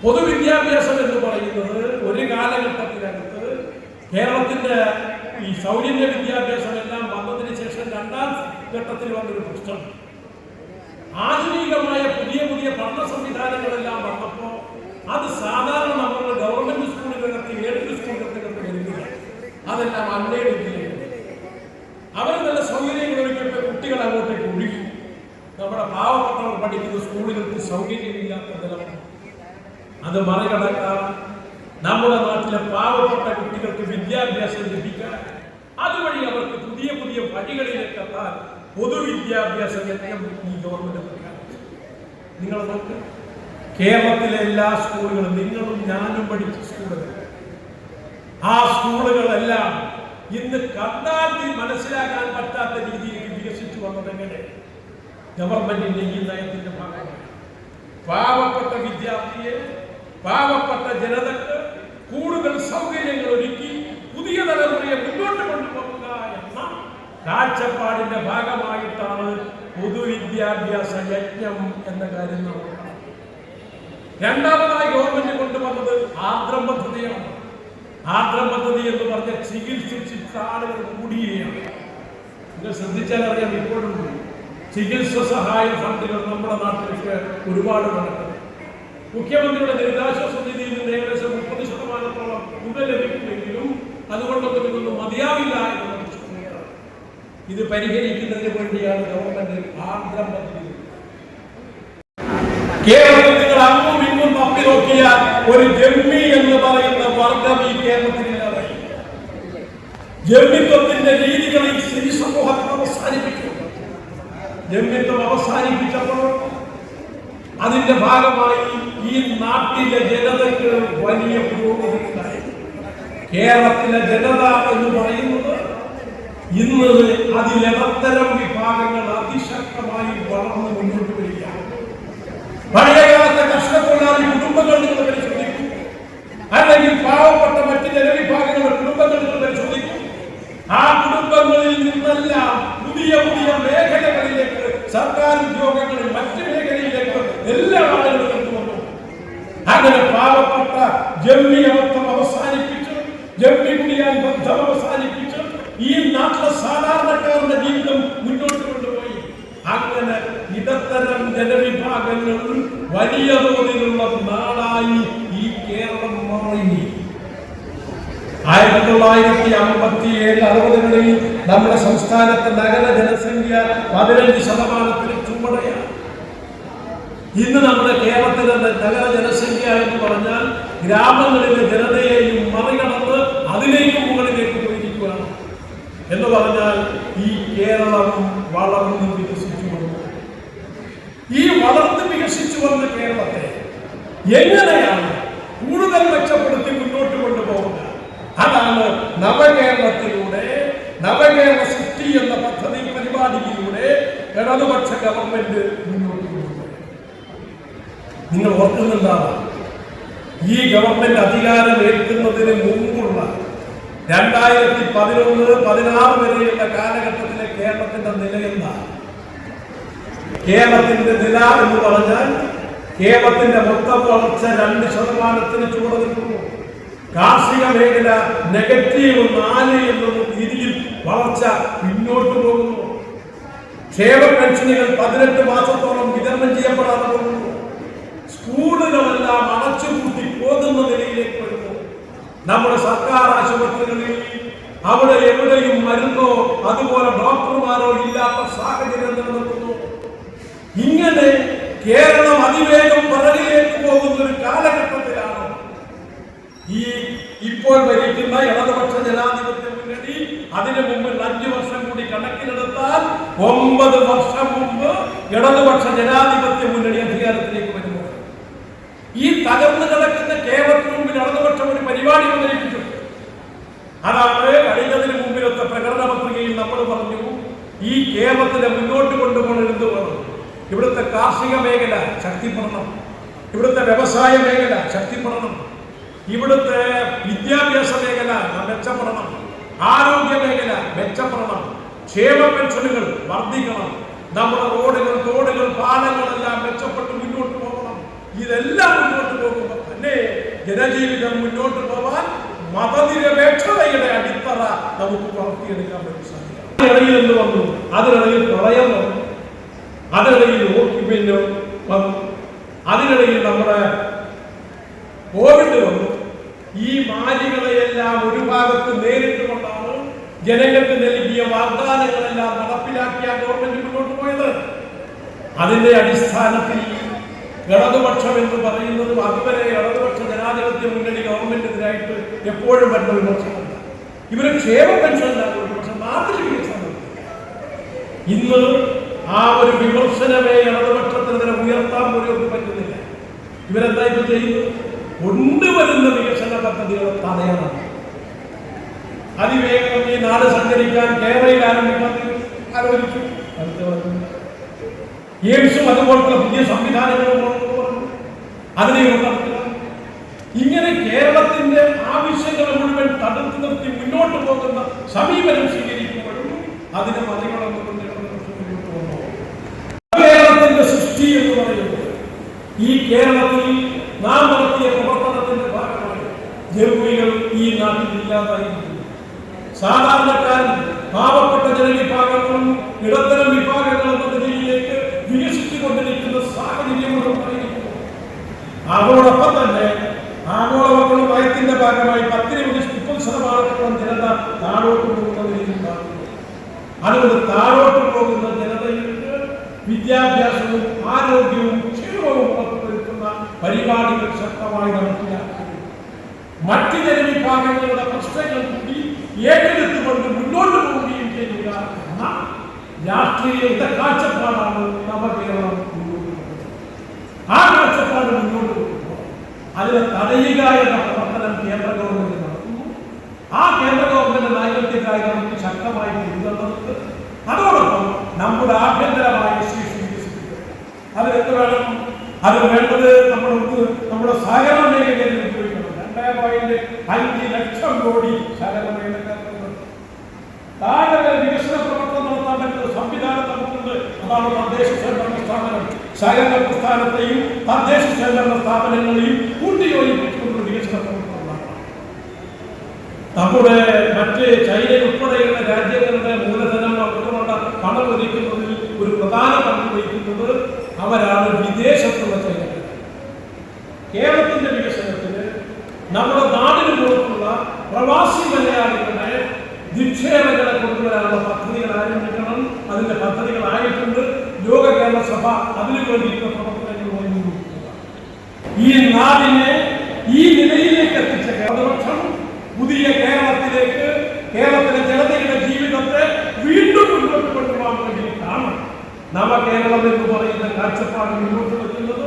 പൊതുവിദ്യാഭ്യാസം എന്ന് പറയുന്നത് ഒരു കാലഘട്ടത്തിനകത്ത് കേരളത്തിന്റെ ഈ സൗജന്യ വിദ്യാഭ്യാസം എല്ലാം വന്നതിന് ശേഷം 2ാം ഘട്ടത്തിൽ വന്നൊരു പ്രശ്നം. ആധുനികമായ പുതിയ പഠന സംവിധാനങ്ങളെല്ലാം വന്നപ്പോൾ അത് സാധാരണ നമ്മുടെ ഗവൺമെന്റ് സ്കൂളുകളിലൊക്കെ 7 സ്കൂളുകൾക്കകത്ത് വരുന്നില്ല. അതെല്ലാം അൺഎയ്ഡ് അവർ നല്ല സൗകര്യങ്ങൾ ഒരുക്കിയപ്പോൾ കുട്ടികൾ അങ്ങോട്ടേക്ക് ഒഴുകി. നമ്മുടെ പാവപ്പെട്ടവർ പഠിക്കുന്ന സ്കൂളുകൾക്ക് സൗകര്യമില്ലാത്തതിനാൽ അത് മറികടക്കാൻ നമ്മുടെ നാട്ടിലെ പാവപ്പെട്ട കുട്ടികൾക്ക് വിദ്യാഭ്യാസം ലഭിക്കാൻ അതുവഴി അവർക്ക് പുതിയ വഴികളിലേക്ക് എത്താൻ പൊതുവിദ്യാഭ്യാസ രംഗം ഈ ഗവൺമെന്റ് പ്രഖ്യാപിച്ചു. നിങ്ങൾ നോക്ക്, കേരളത്തിലെ എല്ലാ സ്കൂളുകളും, നിങ്ങളും ഞാനും പഠിച്ച സ്കൂളുകൾ, ആ സ്കൂളുകളെല്ലാം ഇന്ന് കണ്ടാൽ മനസ്സിലാക്കാൻ പറ്റാത്ത രീതിയിലേക്ക് വികസിച്ചു വന്നതെങ്ങനെ? ഗവൺമെന്റിന്റെ ഈ നയത്തിന്റെ ഭാഗമായി പാവപ്പെട്ട വിദ്യാർത്ഥിയെ, പാവപ്പെട്ട ജനതക്ക് കൂടുതൽ സൗകര്യങ്ങൾ ഒരുക്കി പുതിയ തലമുറയെ മുന്നോട്ട് കൊണ്ടുപോകുക എന്ന കാഴ്ചപ്പാടിന്റെ ഭാഗമായിട്ടാണ് പൊതുവിദ്യാഭ്യാസ യജ്ഞം എന്ന കാര്യം നമ്മൾ കാണുന്നത്. 2ാമതായി ഗവൺമെന്റ് കൊണ്ടുവന്നത് ആർദ്രം പദ്ധതിയാണ്. ആർദ്രം പദ്ധതി എന്ന് പറഞ്ഞ ചികിത്സിച്ച ആളുകൾ കൂടിയാണ്. നിങ്ങൾ ശ്രദ്ധിച്ചാൽ അറിയാം, ഇപ്പോഴും ചികിത്സ സഹായ ഫണ്ടുകൾ നമ്മുടെ നാട്ടിലേക്ക് ഒരുപാട് നടക്കുന്നത്. മുഖ്യമന്ത്രിയുടെ ദുരിതാശ്വാസ നിധിയിൽ നിന്ന് ഏകദേശം 30% തുക ലഭിക്കുമെങ്കിലും അതുകൊണ്ടൊന്നും ഇതൊന്നും മതിയാവില്ല എന്നുള്ള പ്രശ്നങ്ങളാണ്. ഇത് പരിഹരിക്കുന്നതിന് വേണ്ടിയാണ് ഗവൺമെന്റ് ആർദ്രം പദ്ധതി. കേരളത്തിൽ നിങ്ങൾ അങ്ങും ഇങ്ങും തപ്പി നോക്കിയാൽ ഒരു ജന്മി എന്ന് പറയുന്ന വർഗം ഈ കേരളത്തിലില്ലാതായി. ജന്മിത്വത്തിന്റെ രീതികളിൽ സ്ത്രീ സമൂഹത്തിൽ അവസാനിപ്പിച്ചു. ജന്മിത്വം അവസാനിപ്പിച്ചപ്പോൾ അതിന്റെ ഭാഗമായി ഈ നാട്ടിലെ ജനതയ്ക്ക് വലിയ പുരോഗതി ഉണ്ടായി. കേരളത്തിലെ ജനത എന്ന് പറയുന്നത് ഇന്ന് അതിലിടത്തരം വിഭാഗങ്ങൾ അതിശക്തമായി വളർന്നു മുന്നോട്ട് വരികയാണ്. പഴയകാലത്തെ കർഷകത്തൊഴിലാളി കുടുംബങ്ങൾ നിങ്ങൾ പരിശോധിക്കും, അല്ലെങ്കിൽ പാവപ്പെട്ട മറ്റ് ജനവിഭാഗങ്ങളുടെ കുടുംബങ്ങൾ നിങ്ങൾ പരിശോധിക്കും. ആ കുടുംബങ്ങളിൽ നിന്നെല്ലാം പുതിയ മേഖലകളിലേക്ക്, സർക്കാർ ഉദ്യോഗങ്ങളിൽ, മറ്റ് മേഖലയിലേക്ക് എല്ലാ ആളുകളും കൊണ്ടുവന്നു. അങ്ങനെ പാവപ്പെട്ട ജന്മി അവസ്ഥ അവസാനിപ്പിച്ച്, ജന്മി കുടിയാൻ ബന്ധം അവസാനിപ്പിച്ച് ഈ നാട്ടിലെ സാധാരണക്കാരുടെ ജീവിതം മുന്നോട്ട് കൊണ്ടുപോയി. അങ്ങനെ ഇടത്തരം ജനവിഭാഗങ്ങൾ വലിയ തോതിലുള്ള നാടായി ഈ കേരളം മാറി. 1957-60കളിൽ നമ്മുടെ സംസ്ഥാനത്തെ നഗര ജനസംഖ്യ 15% ചുവടെയാണ്. ഇന്ന് നമ്മുടെ കേരളത്തിലെ നഗര ജനസംഖ്യ എന്ന് പറഞ്ഞാൽ ഗ്രാമങ്ങളിലെ ജനതയെയും മറികടന്ന് അതിലേക്ക് മുകളിലേക്ക് പോയിരിക്കുകയാണ്. എന്ന് പറഞ്ഞാൽ ഈ കേരളം വളർന്ന് വികസിച്ചു വന്നു. ഈ വളർന്ന് വികസിച്ചു വന്ന കേരളത്തെ എങ്ങനെയാണ് കൂടുതൽ മെച്ചപ്പെടുത്തി മുന്നോട്ട് കൊണ്ടുപോകുക? അതാണ് നവകേരളത്തിലൂടെ, നവകേരള സൃഷ്ടി എന്ന പദ്ധതി പരിപാടിയിലൂടെ ഇടതുപക്ഷ ഗവൺമെന്റ് മുന്നോട്ട് കൊണ്ടുപോകുന്നത്. നിങ്ങൾ ഓർക്കുന്നുണ്ടാവാം, ഈ ഗവൺമെന്റ് അധികാരം ഏൽക്കുന്നതിന് മുമ്പുള്ള 2011-16 വരെയുള്ള കാലഘട്ടത്തിലെ കേരളത്തിന്റെ നില എന്താണ്? കേരളത്തിന്റെ നില എന്ന് പറഞ്ഞാൽ കേരളത്തിന്റെ മൊത്തം വളർച്ച 2% ചൂട് നിൽക്കുന്നു. കാർഷിക മേഖല -4 എന്ന രീതിയിൽ വളർച്ച പിന്നോട്ട് പോകുന്നു. ക്ഷേമ പെൻഷനുകൾ 18 മാസത്തോളം വിതരണം ചെയ്യപ്പെടാതെ പോകുന്നു. സ്കൂളുകളെല്ലാം അടച്ചുപൂട്ടി പോകുന്ന നിലയിലേക്ക് വരുന്നു. നമ്മുടെ സർക്കാർ ആശുപത്രികളിൽ അവിടെ എവിടെയും മരുന്നോ അതുപോലെ ഡോക്ടർമാരോ ഇല്ലാത്ത സാഹചര്യം നിലനിൽക്കുന്നു. ഇങ്ങനെ കേരളം അതിവേഗം പിറകിലേക്ക് പോകുന്ന ഒരു കാലഘട്ടത്തിലാണ് ഈ ഇപ്പോൾ ഭരിക്കുന്ന ഇടതുപക്ഷ ജനാധിപത്യ മുന്നണി. അതിനു മുമ്പ് 5 വർഷം കൂടി കണക്കിലെടുത്താൽ 9 വർഷം മുമ്പ് ഇടതുപക്ഷ ജനാധിപത്യ മുന്നണി അധികാരത്തിലേക്ക് വരുന്നു. ഈ തകർന്നു കിടക്കുന്ന കേരളത്തിന് മുമ്പിൽ ഇടതുപക്ഷം ഒരു പരിപാടി അവതരിപ്പിച്ചു. അതാണ് കഴിഞ്ഞതിന് മുമ്പിലത്തെ പ്രകടന പത്രികയിൽ നമ്മൾ പറഞ്ഞു, ഈ കേരളത്തിനെ മുന്നോട്ട് കൊണ്ടുപോകണം എന്ന് പറഞ്ഞു. ഇവിടുത്തെ കാർഷിക മേഖല ശക്തിപ്പെടണം, ഇവിടുത്തെ വ്യവസായ മേഖല ശക്തിപ്പെടണം, ഇവിടുത്തെ വിദ്യാഭ്യാസ മേഖല മെച്ചപ്പെടണം, ആരോഗ്യ മേഖല മെച്ചപ്പെടണം, ക്ഷേമ പെൻഷനുകൾ വർദ്ധിക്കണം, നമ്മുടെ റോഡുകൾ, തോടുകൾ, പാലങ്ങളെല്ലാം മെച്ചപ്പെട്ട് മുന്നോട്ട് പോകണം. ഇതെല്ലാം മുന്നോട്ട് പോകുമ്പോൾ തന്നെ ജനജീവിതം മുന്നോട്ട് പോകാൻ മതനിരപേക്ഷതയുടെ അടിത്തറ നമുക്ക് വളർത്തിയെടുക്കാൻ വേണ്ടി സാധിക്കും. അതിനിടയിൽ എന്ത് വന്നു? അതിനിടയിൽ പ്രളയം വന്നു, അതിനിടയിൽ പിന്നെ വന്നു, അതിനിടയിൽ നമ്മുടെ കോവിഡ് വന്നു. ഈ മാലികളെയെല്ലാം ഒരു ഭാഗത്ത് നേരിട്ട് കൊണ്ടാണ് ജനങ്ങൾക്ക് നൽകിയ വാഗ്ദാനങ്ങളെല്ലാം നടപ്പിലാക്കിയ ഗവൺമെന്റ് മുന്നോട്ട് പോയത്. അതിന്റെ അടിസ്ഥാനത്തിൽ ഇടതുപക്ഷം എന്ന് പറയുന്നത് അതുവരെ ഇടതുപക്ഷ ജനാധിപത്യ മുന്നണി ഗവൺമെന്റിനെതിരായിട്ട് എപ്പോഴും വരുന്ന വിമർശനമല്ല. ഇവര് ക്ഷേമ പെൻഷനിലാണ്, പക്ഷെ നാട്ടിൽ വികസനം. ഇന്ന് ആ ഒരു വിമർശനമേ ഇടതുപക്ഷത്തിനെതിരെ ഉയർത്താൻ പോലും പറ്റുന്നില്ല. ഇവരെന്താ ഇത് ചെയ്യുന്നത്? കൊണ്ടുവരുന്ന വികസന പദ്ധതികൾ തടയണം. അതിവേഗം ഈ നാട് സഞ്ചരിക്കാൻ കേരളയിൽ ആലോചിച്ചു. എയിംസും അതുപോലുള്ള പുതിയ സംവിധാനങ്ങളും അതിനെയും നടത്തുക. ഇങ്ങനെ കേരളത്തിന്റെ ആവശ്യങ്ങൾ മുഴുവൻ തടുത്തു നിർത്തി മുന്നോട്ട് പോകുന്ന സമീപനം സ്വീകരിക്കുമ്പോഴും അതിനെ മറികടന്നുകൊണ്ട് കേരളത്തിന്റെ സൃഷ്ടി എന്ന് പറയുന്നത് ഈ കേരളത്തിൽ നാം നടത്തിയ പ്രവർത്തനത്തിന്റെ ഭാഗമായി ജർമ്മികൾ ഈ നാട്ടിൽ ഇല്ലാതായിരിക്കുന്നു. സാധാരണക്കാരൻ, പാവപ്പെട്ട ജനവിഭാഗങ്ങളും ഇടത്തരം വിഭാഗങ്ങൾ എന്ന നിലയിലേക്ക് വികസിച്ചുകൊണ്ടിരിക്കുന്ന സാഹചര്യങ്ങളും പറയുന്നു. അതോടൊപ്പം തന്നെ ആഗോളവൽക്കരണ നയത്തിന്റെ ഭാഗമായി 10-30% ജനത താഴോട്ട് പോകുന്ന നിലയിലുണ്ടാകുന്നു. അതുകൊണ്ട് താഴോട്ട് പോകുന്ന ജനതയിലേക്ക് വിദ്യാഭ്യാസവും ആരോഗ്യവും ക്ഷേമവും ഉറപ്പുവരുത്തുന്ന പരിപാടികൾ ശക്തമായി നടപ്പിലാക്കുക. മറ്റു ജനവിഭാഗങ്ങളുടെ പ്രശ്നങ്ങൾ കൂടി ഏറ്റെടുത്തുകൊണ്ട് മുന്നോട്ട് പോവുകയും ചെയ്യുക എന്ന രാഷ്ട്രീയ കാഴ്ചപ്പാടാണ് നവകേരളം മുന്നോട്ട് പോകുന്നത്. ആ കാഴ്ചപ്പാട് മുന്നോട്ട് പോകുമ്പോൾ അതിനെ തടയുക എന്ന പ്രവർത്തനം കേന്ദ്ര ഗവൺമെന്റ് നടത്തുന്നു. ആ കേന്ദ്ര ഗവൺമെന്റ് നൈപഥ്യക്കായി നമുക്ക് ശക്തമായി പിന്തുണർന്നുണ്ട്. അതോടൊപ്പം നമ്മുടെ ആഭ്യന്തരമായ ശേഷി വികസിപ്പിക്കുക. അതിനെന്ത് വേണം? അത് വേണ്ടത് നമ്മുടെ സഹകരണ മേഖലയിൽ ഉപയോഗിക്കണം. 2.5 ലക്ഷം കോടി സഹകരണ മേഖലക്കാർക്ക് താഴെ വികസന പ്രവർത്തനം നടത്താൻ പറ്റുന്ന സംവിധാനം നമുക്കുണ്ട്. അതാണ് തദ്ദേശ സ്വയംഭരണ സ്ഥാപനം. സഹകരണ പ്രസ്ഥാനത്തെയും തദ്ദേശ സ്വയംഭരണ സ്ഥാപനങ്ങളെയും കൂട്ടിയോജിപ്പിച്ചുകൊണ്ട് വികസന പ്രവർത്തനം നടത്തണം. നമ്മുടെ മറ്റ് ചൈന ഉൾപ്പെടെയുള്ള രാജ്യങ്ങളുടെ മൂലധനം അവരുടെ പണം ഒതുക്കുന്നതിൽ ഒരു പ്രധാന പങ്ക് വഹിക്കുന്നത് അവരാണ് വിദേശത്തുള്ള ചൈനക്കാർ. കേരളത്തിന്റെ വികസനത്തിന് നമ്മുടെ നാടിന് പുറത്തുള്ള പ്രവാസി മലയാളികളെ നിക്ഷേപങ്ങളെ കൊണ്ടുവരാനുള്ള പദ്ധതികൾ ആരംഭിക്കണം. അതിന്റെ പദ്ധതികളായിട്ടുണ്ട്. ലോക കേരള സഭ അതിനു വേണ്ടിയിട്ടുള്ള പ്രവർത്തനങ്ങളുമായി മുന്നോട്ട്. ഈ നാടിനെ ഈ നിലയിലേക്ക് എത്തിച്ച ഇടതുപക്ഷം പുതിയ കേരള നവകേരളം എന്ന് പറയുന്ന കാഴ്ചപ്പാട് മുന്നോട്ട് വെക്കുന്നത്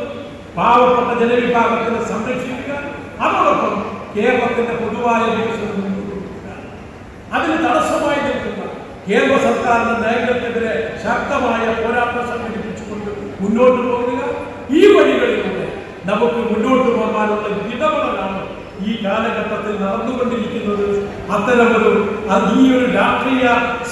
പാവപ്പെട്ട ജനവിഭാഗത്തിനെ സംരക്ഷിക്കുക, അതോടൊപ്പം കേരളത്തിന്റെ പൊതുവായ വികസനം അതിന് തടസ്സമായി നിൽക്കുന്ന കേന്ദ്ര സർക്കാരിന്റെ നയങ്ങൾക്കെതിരെ ശക്തമായ പോരാട്ടം സംഘടിപ്പിച്ചുകൊണ്ട് മുന്നോട്ട് പോകുക. ഈ വഴികളിലൂടെ നമുക്ക് മുന്നോട്ട് പോകാനുള്ള ഇടപെടലാണ് ഈ കാലഘട്ടത്തിൽ നടന്നുകൊണ്ടിരിക്കുന്നത്. അത്തരമൊരു ഈ ഒരു രാഷ്ട്രീയ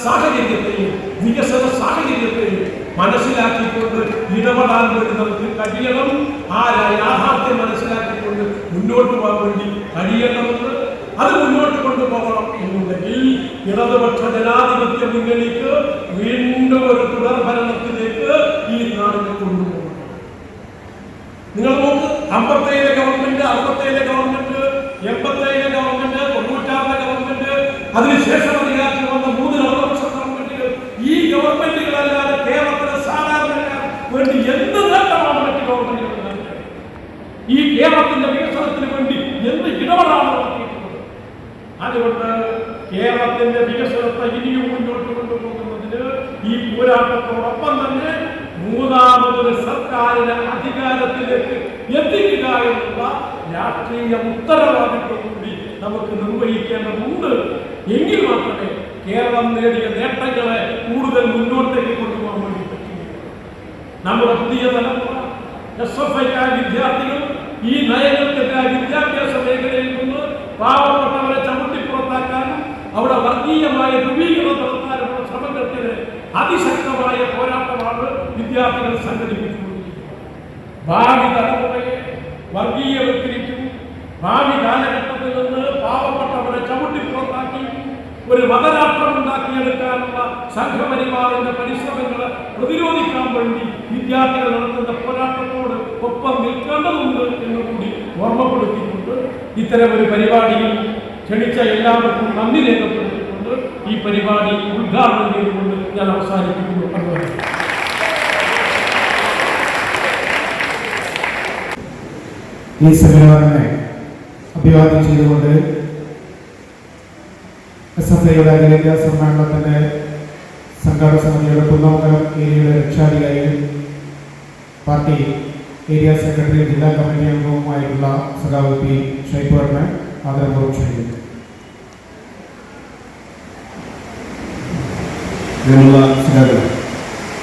സാഹചര്യത്തെയും വികസന സാഹചര്യത്തെയും മനസ്സിലാക്കിക്കൊണ്ട് ഇടപെടാൻ വേണ്ടി നമുക്ക് കഴിയണം. ആ യാഥാർത്ഥ്യം മനസ്സിലാക്കിക്കൊണ്ട് മുന്നോട്ട് പോകാൻ വേണ്ടി കഴിയണമെന്ന് അത് മുന്നോട്ട് കൊണ്ടുപോകണം എന്നുണ്ടെങ്കിൽ ഇടതുപക്ഷ ജനാധിപത്യ മുന്നണിക്ക് വീണ്ടും ഒരു തുടർഭരണത്തിലേക്ക് ഈ നാടിനെ കൊണ്ടുപോകണം. നിങ്ങൾ നോക്ക്, 57 ഗവൺമെന്റ്, 67 ഗവൺമെന്റ്, 87 ഗവൺമെന്റ്, 96 ഗവൺമെന്റ്, അതിനുശേഷം അധികാരത്തിൽ വന്ന 3 ഇടതുപക്ഷ ഗവൺമെന്റുകൾ. ഈ ഗവൺമെന്റുകളല്ലാതെ കേരളത്തിലെ സാധാരണക്കാർ വേണ്ടി എന്ത് നേട്ടമാണ് മറ്റ് ഗവൺമെന്റുകൾ നൽകുന്നത്? ഈ കേരളത്തിന്റെ വികസനത്തിന് വേണ്ടി എന്ത് ഇടപെടാണ് നടത്തിയിട്ടുള്ളത്? അതുകൊണ്ട് കേരളത്തിന്റെ വികസനത്തെ ഇനിയും മുന്നോട്ട് കൊണ്ടുപോകുന്നതിന് ഈ പോരാട്ടത്തോടൊപ്പം തന്നെ മൂന്നാമതൊരു സർക്കാരിനെ അധികാരത്തിലേക്ക് എത്തിക്കുക എന്നുള്ള രാഷ്ട്രീയ ഉത്തരവാദിത്വം കൂടി നമുക്ക് നിർവഹിക്കേണ്ടതുണ്ട്. എങ്കിൽ മാത്രമേ കേരളം നേടിയ നേട്ടങ്ങളെ കൂടുതൽ മുന്നോട്ടേക്ക് കൊണ്ടുപോകാൻ വേണ്ടി പറ്റും. നമ്മുടെ പുതിയ തലമുറ SFI വിദ്യാർത്ഥികൾ ഈ നയങ്ങൾക്കെതിരായ വിദ്യാഭ്യാസ മേഖലയിൽ നിന്ന് പാവപ്പെട്ടവരെ ചവിട്ടിപ്പുറത്താക്കാനും അവിടെ വർഗീയമായ ധ്രുവീകരണം നടത്താനുമുള്ള ശ്രമങ്ങൾക്കെതിരെ അതിശക്തമായ പോരാട്ടമാണ് വിദ്യാർത്ഥികൾ സംഘടിപ്പിച്ചുകൊണ്ടിരിക്കുന്നത്. ഭാവി തലമുറയെ വർഗീയവൽക്കരിക്കും, ഭാവി കാലഘട്ടത്തിൽ നിന്ന് പാവപ്പെട്ടവരെ ചവിട്ടിപ്പുറത്താക്കി ഒരു മതരാഷ്ട്രം ഉണ്ടാക്കിയെടുക്കാനുള്ള സംഘപരിവാറിന്റെ പരിശ്രമങ്ങളെ പ്രതിരോധിക്കാൻ വേണ്ടി വിദ്യാർത്ഥികൾ നടത്തുന്ന പോരാട്ടത്തോട് ഒപ്പം നിൽക്കേണ്ടതുണ്ട് എന്നുകൂടി ഓർമ്മപ്പെടുത്തിക്കൊണ്ട് ഇത്തരം ഒരു പരിപാടിയിൽ ക്ഷണിച്ച എല്ലാവർക്കും നന്ദി രേഖപ്പെടുത്തിക്കൊണ്ട് ഈ പരിപാടി ഉദ്ഘാടനം ചെയ്തുകൊണ്ട് ഞാൻ അവസാനിപ്പിക്കുന്നു. ഈ സെമിനാറിനെ അഭിവാദ്യം ചെയ്തുകൊണ്ട് SFIയുടെ അഖിലേന്ത്യാ സമ്മേളനത്തിന്റെ സംഘാടക സമിതിയുടെ കുന്നമംഗലം ഏരിയയുടെ രക്ഷാധികാരിയും പാർട്ടി ഏരിയ സെക്രട്ടറി ജില്ലാ കമ്മിറ്റി അംഗവുമായിട്ടുള്ള സഖാവ് പി ഷൈപ്പുറിനെ ആദരപൂർവ്വം ക്ഷണിക്കുന്നു.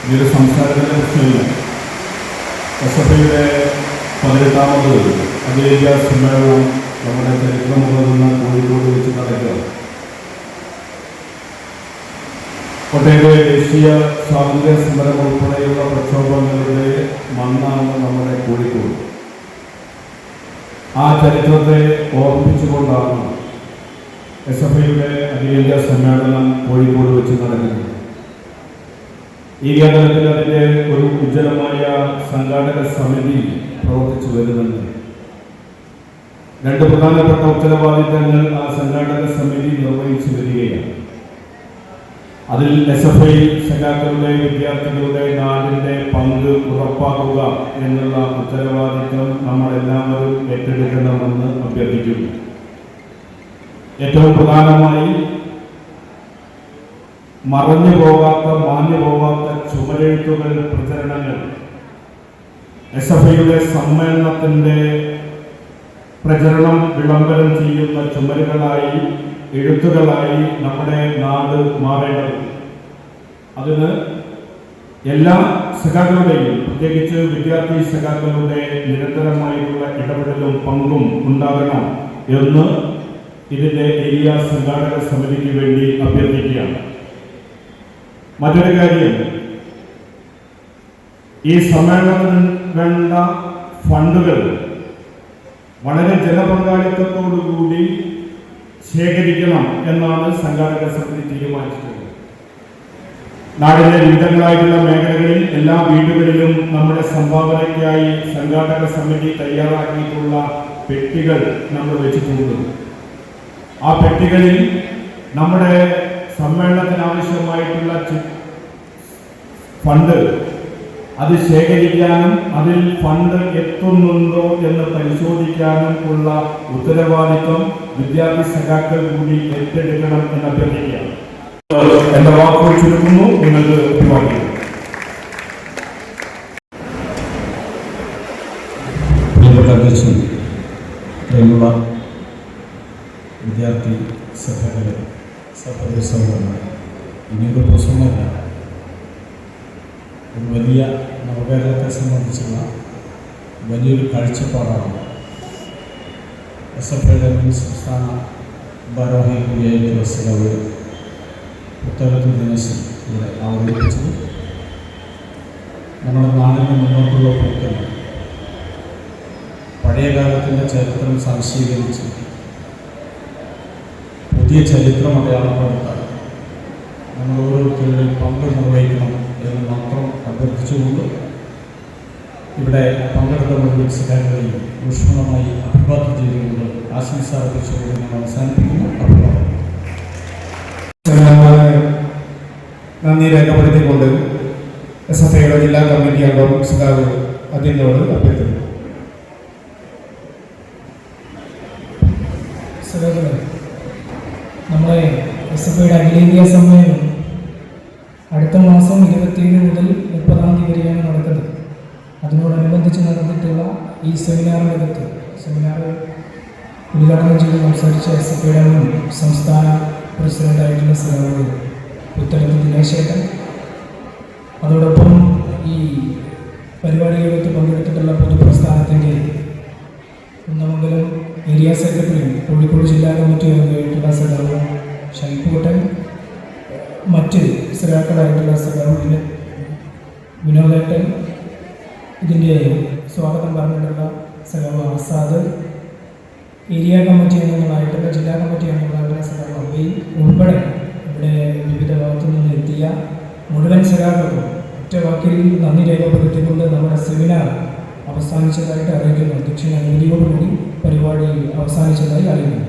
ഇതിന്റെ സംസ്ഥാനത്തിന്റെ പ്രശ്നമില്ല. SFIയുടെ 18ാമത് അഖിലേന്ത്യാ സമ്മേളനം നമ്മുടെ ചരിത്രമുള്ള കോഴിക്കോട് വെച്ച് നടക്കുക. ഒട്ടേറെ ദേശീയ സ്വാതന്ത്ര്യ സമരം ഉൾപ്പെടെയുള്ള പ്രക്ഷോഭങ്ങളുടെ മണ്ണാണ് നമ്മുടെ കോഴിക്കോട്. ആ ചരിത്രത്തെ ഓർമ്മിപ്പിച്ചുകൊണ്ടാണ് SFIയുടെ അഖിലേന്ത്യാ സമ്മേളനം കോഴിക്കോട് വെച്ച് നടക്കുന്നത്. ഏരിയ തലത്തിൽ അതിൻ്റെ ഒരു ഉജ്ജ്വലമായ സംഘാടക സമിതി പ്രവർത്തിച്ചു വരുന്നുണ്ട്. 2 പ്രധാനപ്പെട്ട ഉത്തരവാദിത്തങ്ങൾ ആ സംഘാടക സമിതി നിർവഹിച്ചു വരികയാണ്. അതിൽ SFI സഖാക്കളുടെ വിദ്യാർത്ഥികളുടെ നാടിൻ്റെ പങ്ക് ഉറപ്പാക്കുക എന്നുള്ള ഉത്തരവാദിത്വം നമ്മളെല്ലാവരും ഏറ്റെടുക്കണമെന്ന് അഭ്യർത്ഥിക്കുന്നു. ഏറ്റവും പ്രധാനമായി മറഞ്ഞു പോകാത്ത, മാഞ്ഞു പോകാത്ത ചുമരെഴുത്തുകൾ, പ്രചരണങ്ങൾ SFIയുടെ സമ്മേളനത്തിൻ്റെ പ്രചരണം വിളംബരം ചെയ്യുന്ന ചുമരുകളായി, എഴുത്തുകളായി നമ്മുടെ നാട് മാറേണ്ടതുണ്ട്. അതിന് എല്ലാ സഖാക്കളുടെയും, പ്രത്യേകിച്ച് വിദ്യാർത്ഥി സഖാക്കളുടെ നിരന്തരമായിട്ടുള്ള ഇടപെടലും പങ്കും ഉണ്ടാകണം എന്ന് ഇതിൻ്റെ ഏരിയ സംഘാടക സമിതിക്ക് വേണ്ടി അഭ്യർത്ഥിക്കുകയാണ്. മറ്റൊരു കാര്യം, ഈ സമ്മേളനത്തിന് വേണ്ട ഫണ്ടുകൾ വളരെ ജനപങ്കാളിത്തത്തോടുകൂടി ശേഖരിക്കണം എന്നാണ് സംഘാടക സമിതി തീരുമാനിച്ചിട്ടുള്ളത്. നാടിന്റെ വിവിധങ്ങളായിട്ടുള്ള മേഖലകളിൽ എല്ലാ വീടുകളിലും നമ്മുടെ സംഭാവനയ്ക്കായി സംഘാടക സമിതി തയ്യാറാക്കിയിട്ടുള്ള പെട്ടികൾ നമ്മൾ വെച്ചിട്ടുണ്ട്. ആ പെട്ടികളിൽ നമ്മുടെ സമ്മേളനത്തിനാവശ്യമായിട്ടുള്ള ഫണ്ട് അത് ശേഖരിക്കാനും അതിൽ ഫണ്ട് എത്തുന്നുണ്ടോ എന്ന് പരിശോധിക്കാനും ഉള്ള ഉത്തരവാദിത്വം വിദ്യാർത്ഥി സഖാക്കൾ കൂടി ഏറ്റെടുക്കണം എന്ന് അഭ്യർത്ഥിക്കുകയാണ്. എന്റെ വാക്കുകൾ ചുരുക്കുന്നു. നിങ്ങൾക്ക് അഭിവാദ്യം. പ്രിയപ്പെട്ട അധ്യക്ഷൻ, പ്രിയമുള്ള വിദ്യാർത്ഥി സഭകളെ, സഹോദരന്മാർ, ഇനിയൊരു പ്രശ്നമല്ല, ഒരു വലിയ നവകേരളത്തെ സംബന്ധിച്ചുള്ള വലിയൊരു കാഴ്ചപ്പാടാണ് SFIയുടെ മുൻ സംസ്ഥാന ഭാരവാഹി കൂടിയായിട്ടുള്ള സഖാവ് പുത്തലത്ത് ദിനേശൻ ഇവിടെ അവതരിപ്പിച്ചത്. നമ്മുടെ നാടിന് മുന്നോട്ടുള്ള പോക്കൽ പഴയ കാലത്തിൻ്റെ ചരിത്രം സംശീകരിച്ച് പുതിയ ചരിത്രം അടയാളപ്പെടുത്താൻ നമ്മൾ ഓരോരുത്തരുടെയും പങ്ക് നിർവഹിക്കണം എന്ന് മാത്രം അഭ്യർത്ഥിച്ചുകൊണ്ട് ഇവിടെ പങ്കെടുത്ത മുഴുവൻ സഖാക്കളെയും ഊഷ്മളമായി അഭിവാദ്യം ചെയ്തുകൊണ്ട് ആശംസ അർപ്പിച്ചുകൊണ്ട് ഞാൻ അവസാനിപ്പിക്കുന്നു. അഭിവാദ്യം. നന്ദി രേഖപ്പെടുത്തിക്കൊണ്ട് SFIയുടെ ജില്ലാ കമ്മിറ്റി അംഗം സഖാവ് അതിനോട് അഭ്യർത്ഥിക്കുന്നു. നമ്മളെ SFIയുടെ അഖിലേന്ത്യാ സമ്മേളനം അടുത്ത മാസം 27 മുതൽ 30 വരെയാണ് നടക്കുന്നത്. അതിനോടനുബന്ധിച്ച് നടന്നിട്ടുള്ള ഈ സെമിനാറിനകത്ത് ഉദ്ഘാടനം ചെയ്ത് സംസാരിച്ച SFIയുടെ മുൻ സംസ്ഥാന പ്രസിഡൻ്റായിട്ടുള്ള സഖാവ് പുത്തലത്ത് ദിനേശേട്ടൻ, അതോടൊപ്പം ഈ പരിപാടികൾക്ക് പങ്കെടുത്തിട്ടുള്ള പൊതുപ്രസ്ഥാനത്തിൻ്റെ കുന്നമംഗലം ഏരിയ സെക്രട്ടറിയും കോഴിക്കോട് ജില്ലാ കമ്മിറ്റി അംഗമായിട്ടുള്ള സഖാവ് ഷൈപ്പൂട്ടൻ, മറ്റ് സഖാക്കളായിട്ടുള്ള സഖാവ് വിനോദേട്ടൻ, ഇതിൻ്റെ സ്വാഗതം പറഞ്ഞിട്ടുള്ള സഖാവ് ആസാദ്, ഏരിയ കമ്മിറ്റി അംഗങ്ങളായിട്ടുള്ള ജില്ലാ കമ്മിറ്റി അംഗങ്ങളായിട്ടുള്ള സഖാവ് അബി ഉൾപ്പെടെ ഇവിടെ വിവിധ ഭാഗത്തു നിന്ന് എത്തിയ മുഴുവൻ സഖാക്കൾക്കും ഒറ്റ വാക്കിൽ നന്ദി രേഖപ്പെടുത്തിക്കൊണ്ട് നമ്മുടെ സെമിനാർ അവസാനിച്ചതായിട്ട് അറിയിക്കുന്നു. അധ്യക്ഷൻ അനുമതിയോടുകൂടി പരിപാടി അവസാനിച്ചതായി അറിയിക്കുന്നു.